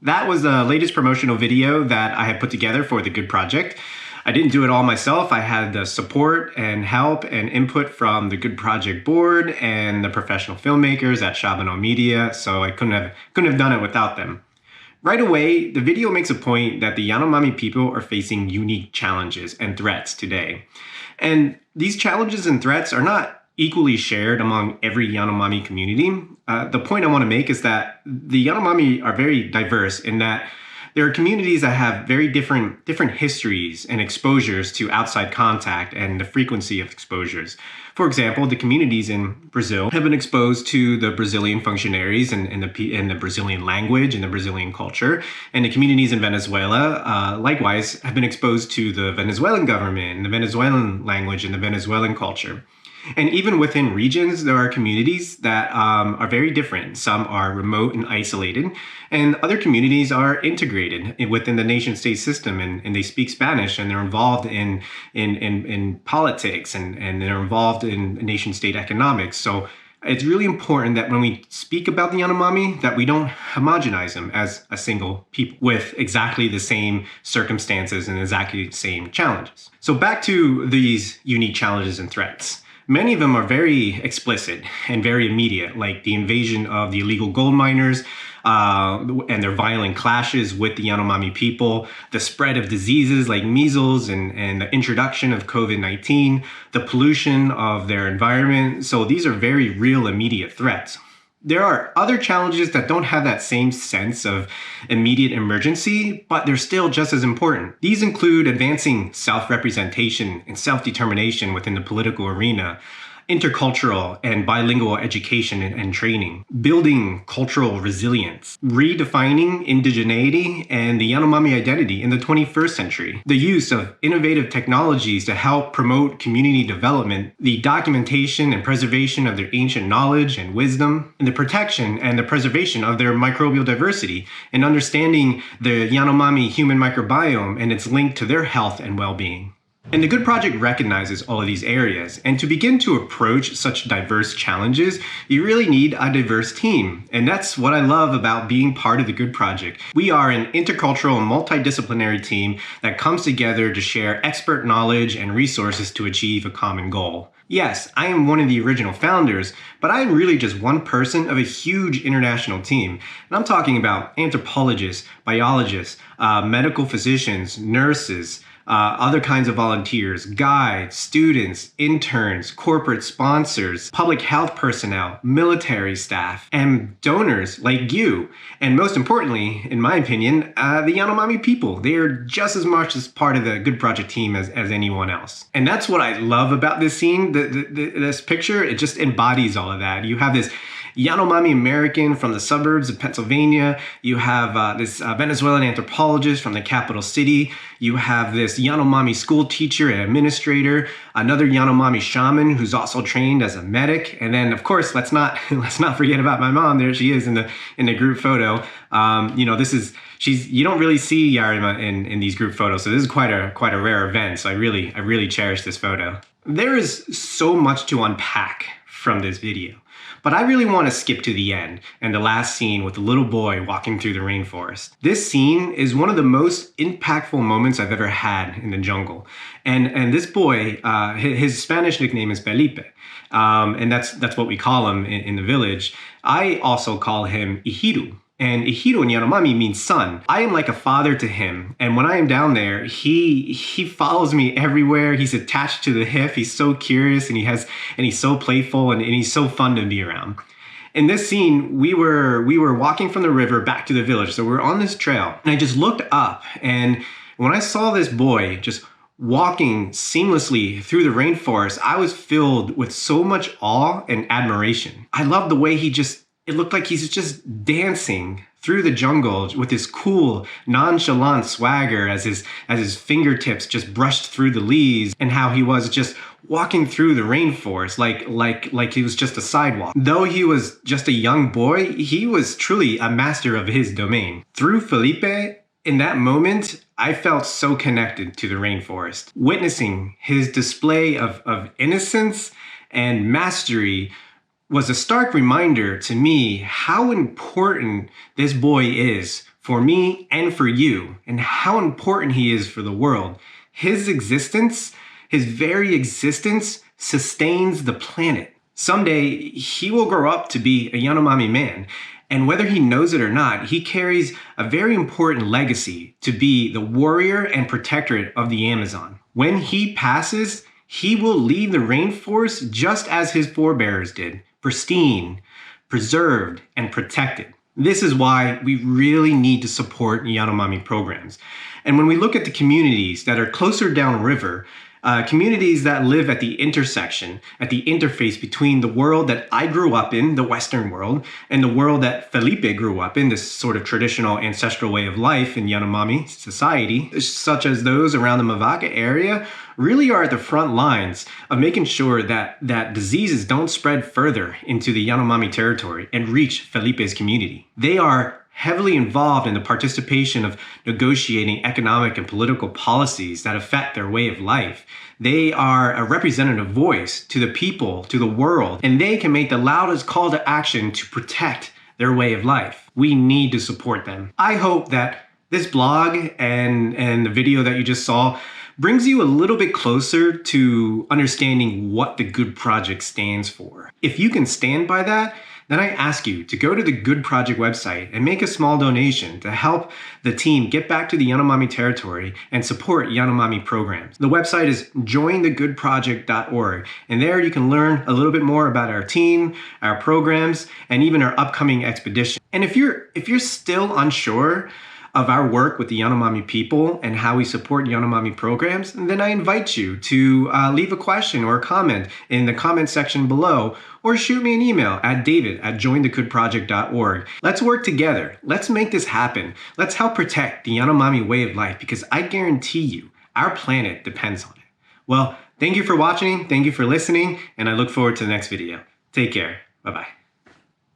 That was the latest promotional video that I had put together for the Good Project. I didn't do it all myself. I had the support and help and input from the Good Project board and the professional filmmakers at Shabano Media, so I couldn't have done it without them. Right away, the video makes a point that the Yanomami people are facing unique challenges and threats today. And these challenges and threats are not equally shared among every Yanomami community. The point I want to make is that the Yanomami are very diverse in that there are communities that have very different histories and exposures to outside contact and the frequency of exposures. For example, the communities in Brazil have been exposed to the Brazilian functionaries and the Brazilian language and the Brazilian culture. And the communities in Venezuela, likewise, have been exposed to the Venezuelan government and the Venezuelan language and the Venezuelan culture. And even within regions, there are communities that are very different. Some are remote and isolated, and other communities are integrated within the nation-state system, and they speak Spanish, and they're involved in politics, and they're involved in nation-state economics. So it's really important that when we speak about the Yanomami, that we don't homogenize them as a single people with exactly the same circumstances and exactly the same challenges. So back to these unique challenges and threats. Many of them are very explicit and very immediate, like the invasion of the illegal gold miners and their violent clashes with the Yanomami people, the spread of diseases like measles and the introduction of COVID-19, the pollution of their environment. So these are very real, immediate threats. There are other challenges that don't have that same sense of immediate emergency, but they're still just as important. These include advancing self-representation and self-determination within the political arena, intercultural and bilingual education and training, building cultural resilience, redefining indigeneity and the Yanomami identity in the 21st century, the use of innovative technologies to help promote community development, the documentation and preservation of their ancient knowledge and wisdom, and the protection and the preservation of their microbial diversity, and understanding the Yanomami human microbiome and its link to their health and well-being. And the Good Project recognizes all of these areas, and to begin to approach such diverse challenges, you really need a diverse team. And that's what I love about being part of the Good Project. We are an intercultural and multidisciplinary team that comes together to share expert knowledge and resources to achieve a common goal. Yes, I am one of the original founders, but I am really just one person of a huge international team. And I'm talking about anthropologists, biologists, medical physicians, nurses, other kinds of volunteers, guides, students, interns, corporate sponsors, public health personnel, military staff, and donors like you. And most importantly, in my opinion, the Yanomami people. They are just as much as part of the Good Project team as anyone else. And that's what I love about this scene, this picture. It just embodies all of that. You have this Yanomami American from the suburbs of Pennsylvania. You have this Venezuelan anthropologist from the capital city. You have this Yanomami school teacher and administrator, another Yanomami shaman who's also trained as a medic. And then, of course, let's not forget about my mom. There she is in the group photo. You don't really see Yarima in these group photos, so this is quite a rare event. So I really cherish this photo. There is so much to unpack from this video. But I really want to skip to the end and the last scene with the little boy walking through the rainforest. This scene is one of the most impactful moments I've ever had in the jungle. And this boy, his Spanish nickname is Felipe. And that's what we call him in the village. I also call him Ihiru. And Ihiru in Yanomami means son. I am like a father to him. And when I am down there, he follows me everywhere. He's attached to the hip. He's so curious and he's so playful and he's so fun to be around. In this scene, we were walking from the river back to the village. So we're on this trail and I just looked up, and when I saw this boy just walking seamlessly through the rainforest, I was filled with so much awe and admiration. I love the way it looked like he's just dancing through the jungle with this cool, nonchalant swagger as his fingertips just brushed through the leaves, and how he was just walking through the rainforest like he was just a sidewalk. Though he was just a young boy, he was truly a master of his domain. Through Felipe, in that moment, I felt so connected to the rainforest. Witnessing his display of innocence and mastery was a stark reminder to me how important this boy is for me and for you, and how important he is for the world. His existence, his very existence, sustains the planet. Someday, he will grow up to be a Yanomami man, and whether he knows it or not, he carries a very important legacy to be the warrior and protectorate of the Amazon. When he passes, he will leave the rainforest just as his forebears did, pristine, preserved, and protected. This is why we really need to support Yanomami programs. And when we look at the communities that are closer downriver, communities that live at the intersection, at the interface between the world that I grew up in, the Western world, and the world that Felipe grew up in, this sort of traditional ancestral way of life in Yanomami society, such as those around the Mavaka area, really are at the front lines of making sure that diseases don't spread further into the Yanomami territory and reach Felipe's community. They are heavily involved in the participation of negotiating economic and political policies that affect their way of life. They are a representative voice to the people, to the world, and they can make the loudest call to action to protect their way of life. We need to support them. I hope that this blog and the video that you just saw brings you a little bit closer to understanding what the Good Project stands for. If you can stand by that, then I ask you to go to the Good Project website and make a small donation to help the team get back to the Yanomami territory and support Yanomami programs. The website is jointhegoodproject.org, and there you can learn a little bit more about our team, our programs, and even our upcoming expedition. And if you're still unsure of our work with the Yanomami people and how we support Yanomami programs, then I invite you to leave a question or a comment in the comment section below, or shoot me an email at david@jointhegoodproject.org. Let's work together. Let's make this happen. Let's help protect the Yanomami way of life, because I guarantee you, our planet depends on it. Well, thank you for watching, thank you for listening, and I look forward to the next video. Take care. Bye-bye.